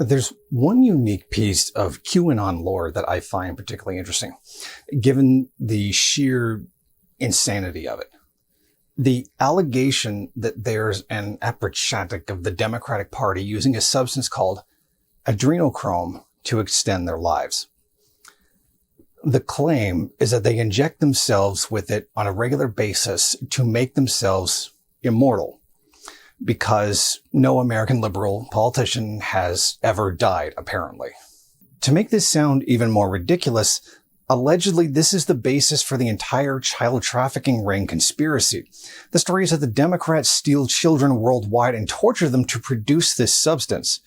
There's one unique piece of QAnon lore that I find particularly interesting, given the sheer insanity of it. The allegation that there's an epidemic of the Democratic Party using a substance called adrenochrome to extend their lives. The claim is that they inject themselves with it on a regular basis to make themselves immortal, because no American liberal politician has ever died, apparently. To make this sound even more ridiculous, allegedly this is the basis for the entire child trafficking ring conspiracy. The story is that the Democrats steal children worldwide and torture them to produce this substance.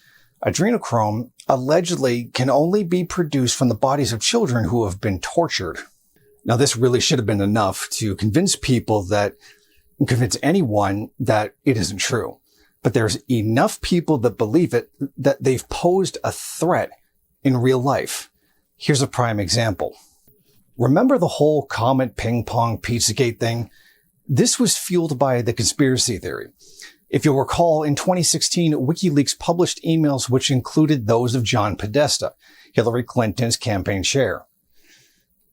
Adrenochrome allegedly can only be produced from the bodies of children who have been tortured. Now, this really should have been enough to convince anyone that it isn't true. But there's enough people that believe it that they've posed a threat in real life. Here's a prime example. Remember the whole Comet Ping Pong Pizzagate thing? This was fueled by the conspiracy theory. If you'll recall, in 2016, WikiLeaks published emails which included those of John Podesta, Hillary Clinton's campaign chair.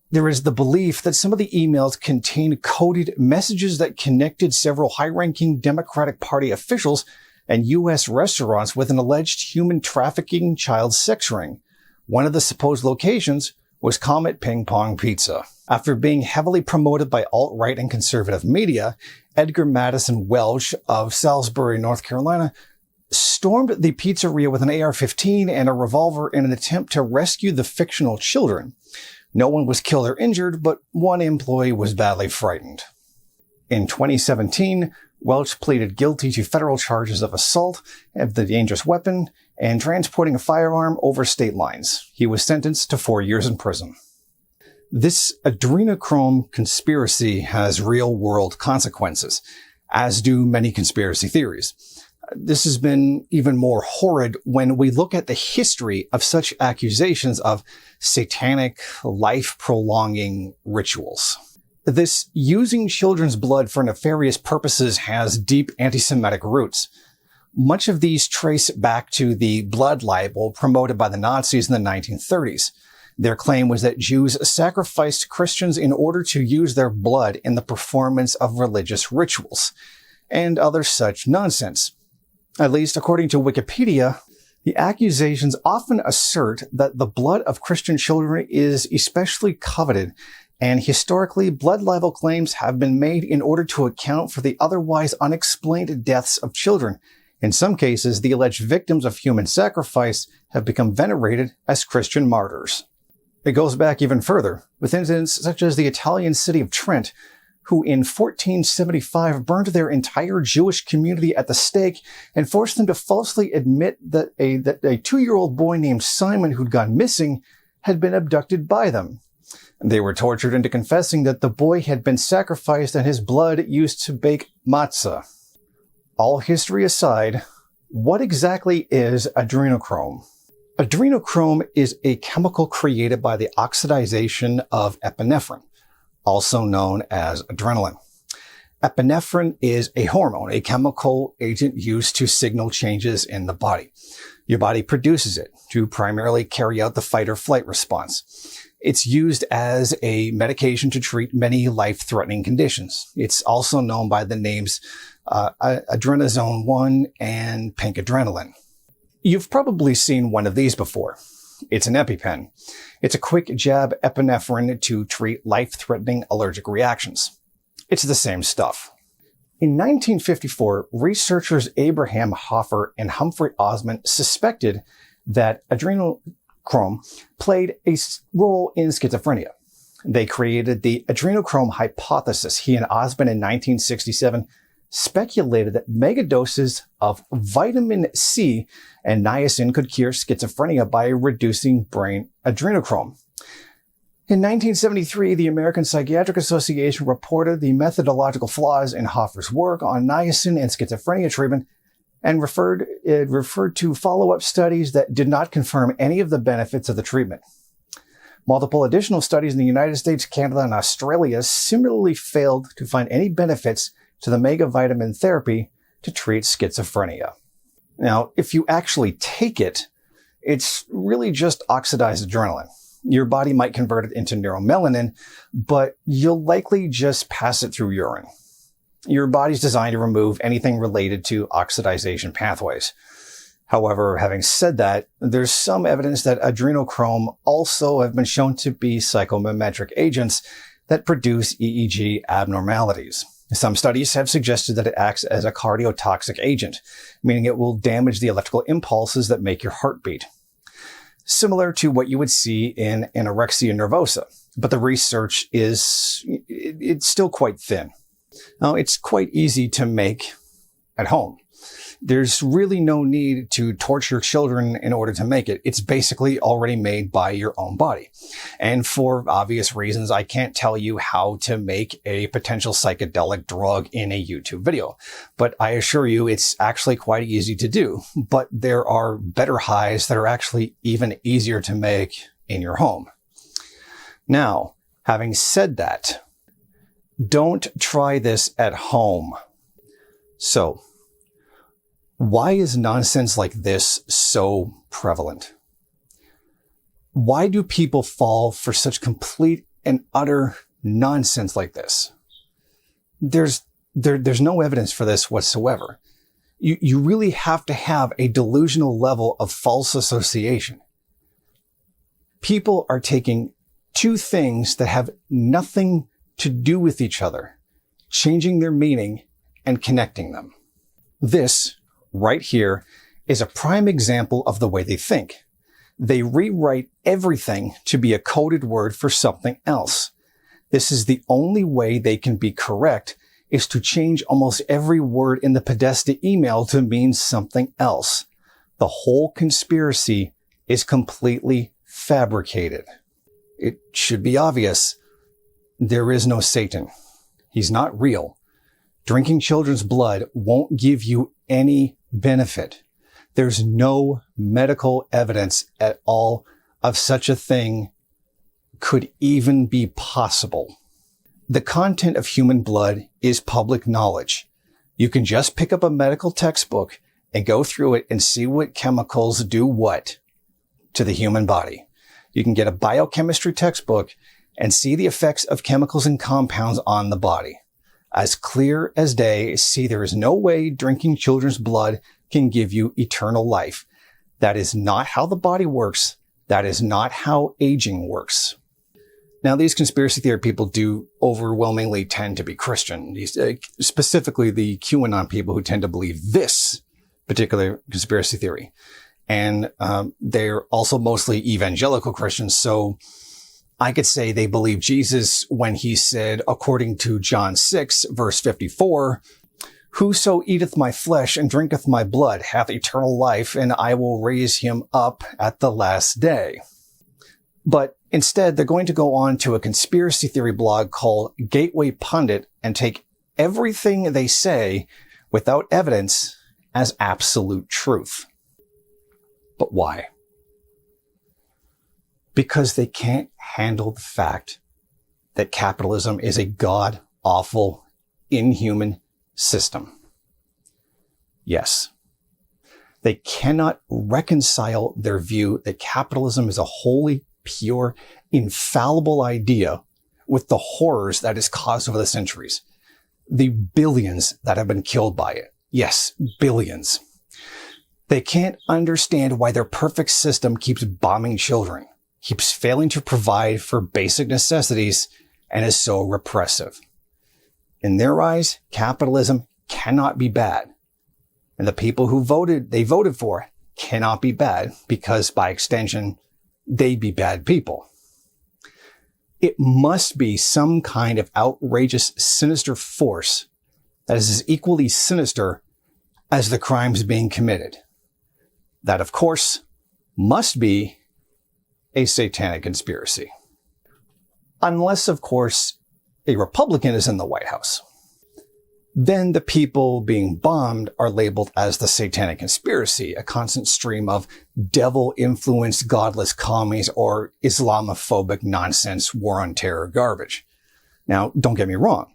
There is the belief that some of the emails contained coded messages that connected several high-ranking Democratic Party officials and U.S. restaurants with an alleged human trafficking child sex ring. One of the supposed locations was Comet Ping Pong Pizza. After being heavily promoted by alt-right and conservative media, Edgar Madison Welch of Salisbury, North Carolina, stormed the pizzeria with an AR-15 and a revolver in an attempt to rescue the fictional children. No one was killed or injured, but one employee was badly frightened. In 2017, Welch pleaded guilty to federal charges of assault of the dangerous weapon and transporting a firearm over state lines. He was sentenced to 4 years in prison. This adrenochrome conspiracy has real-world consequences, as do many conspiracy theories. This has been even more horrid when we look at the history of such accusations of satanic, life-prolonging rituals. This using children's blood for nefarious purposes has deep anti-Semitic roots. Much of these trace back to the blood libel promoted by the Nazis in the 1930s. Their claim was that Jews sacrificed Christians in order to use their blood in the performance of religious rituals, and other such nonsense. At least according to Wikipedia, the accusations often assert that the blood of Christian children is especially coveted, and historically, blood libel claims have been made in order to account for the otherwise unexplained deaths of children. In some cases, the alleged victims of human sacrifice have become venerated as Christian martyrs. It goes back even further, with incidents such as the Italian city of Trent, who in 1475 burned their entire Jewish community at the stake and forced them to falsely admit that a 2-year-old boy named Simon who'd gone missing had been abducted by them. They were tortured into confessing that the boy had been sacrificed and his blood used to bake matzah. All history aside, what exactly is adrenochrome? Adrenochrome is a chemical created by the oxidization of epinephrine, also known as adrenaline. Epinephrine is a hormone, a chemical agent used to signal changes in the body. Your body produces it to primarily carry out the fight or flight response. It's used as a medication to treat many life-threatening conditions. It's also known by the names adrenazone 1 and pink adrenaline. You've probably seen one of these before. It's an EpiPen. It's a quick jab epinephrine to treat life-threatening allergic reactions. It's the same stuff. In 1954, researchers Abraham Hoffer and Humphrey Osmond suspected that adrenochrome played a role in schizophrenia. They created the adrenochrome hypothesis. He and Osmond in 1967 speculated that megadoses of vitamin C and niacin could cure schizophrenia by reducing brain adrenochrome. In 1973, the American Psychiatric Association reported the methodological flaws in Hoffer's work on niacin and schizophrenia treatment and referred to follow-up studies that did not confirm any of the benefits of the treatment. Multiple additional studies in the United States, Canada, and Australia similarly failed to find any benefits to the megavitamin therapy to treat schizophrenia. Now, if you actually take it, It's really just oxidized adrenaline. Your body might convert it into neuromelanin, but you'll likely just pass it through urine. Your body's designed to remove anything related to oxidization pathways. However, having said that, there's some evidence that adrenochrome also have been shown to be psychomimetic agents that produce EEG abnormalities. Some studies have suggested that it acts as a cardiotoxic agent, meaning it will damage the electrical impulses that make your heart beat. Similar to what you would see in anorexia nervosa, but the research it's still quite thin. Now, it's quite easy to make at home. There's really no need to torture children in order to make it. It's basically already made by your own body. And for obvious reasons, I can't tell you how to make a potential psychedelic drug in a YouTube video. But I assure you, it's actually quite easy to do. But there are better highs that are actually even easier to make in your home. Now, having said that, don't try this at home. So, why is nonsense like this so prevalent? Why do people fall for such complete and utter nonsense like this? There's no evidence for this whatsoever. You really have to have a delusional level of false association. People are taking two things that have nothing to do with each other, changing their meaning and connecting them. This right here is a prime example of the way they think. They rewrite everything to be a coded word for something else. This is the only way they can be correct, is to change almost every word in the Podesta email to mean something else. The whole conspiracy is completely fabricated. It should be obvious. There is no Satan. He's not real. Drinking children's blood won't give you any benefit. There's no medical evidence at all of such a thing could even be possible. The content of human blood is public knowledge. You can just pick up a medical textbook and go through it and see what chemicals do what to the human body. You can get a biochemistry textbook and see the effects of chemicals and compounds on the body. As clear as day, see there is no way drinking children's blood can give you eternal life. That is not how the body works. That is not how aging works. Now, these conspiracy theory people do overwhelmingly tend to be Christian, specifically the QAnon people who tend to believe this particular conspiracy theory. And they're also mostly evangelical Christians, so I could say they believe Jesus when he said, according to John 6, verse 54, "Whoso eateth my flesh and drinketh my blood hath eternal life, and I will raise him up at the last day." But instead, they're going to go on to a conspiracy theory blog called Gateway Pundit and take everything they say without evidence as absolute truth. But why? Because they can't handle the fact that capitalism is a god-awful, inhuman system. Yes. They cannot reconcile their view that capitalism is a wholly pure, infallible idea with the horrors that it's caused over the centuries. The billions that have been killed by it. Yes, billions. They can't understand why their perfect system keeps bombing children, keeps failing to provide for basic necessities, and is so repressive. In their eyes, capitalism cannot be bad. And the people who they voted for cannot be bad because by extension, they be bad people. It must be some kind of outrageous, sinister force that is as equally sinister as the crimes being committed. That, of course, must be a satanic conspiracy. Unless, of course, a Republican is in the White House. Then the people being bombed are labeled as the satanic conspiracy, a constant stream of devil-influenced godless commies or Islamophobic nonsense war on terror garbage. Now, don't get me wrong.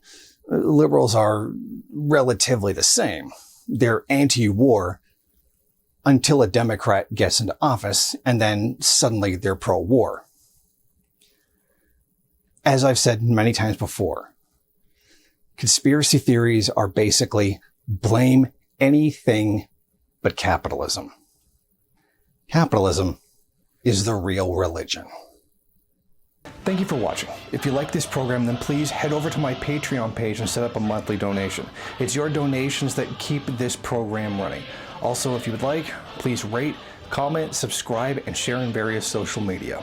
Liberals are relatively the same. They're anti-war, until a Democrat gets into office, and then suddenly they're pro-war. As I've said many times before, conspiracy theories are basically blame anything but capitalism. Capitalism is the real religion. Thank you for watching. If you like this program, then please head over to my Patreon page and set up a monthly donation. It's your donations that keep this program running. Also, if you would like, please rate, comment, subscribe, and share in various social media.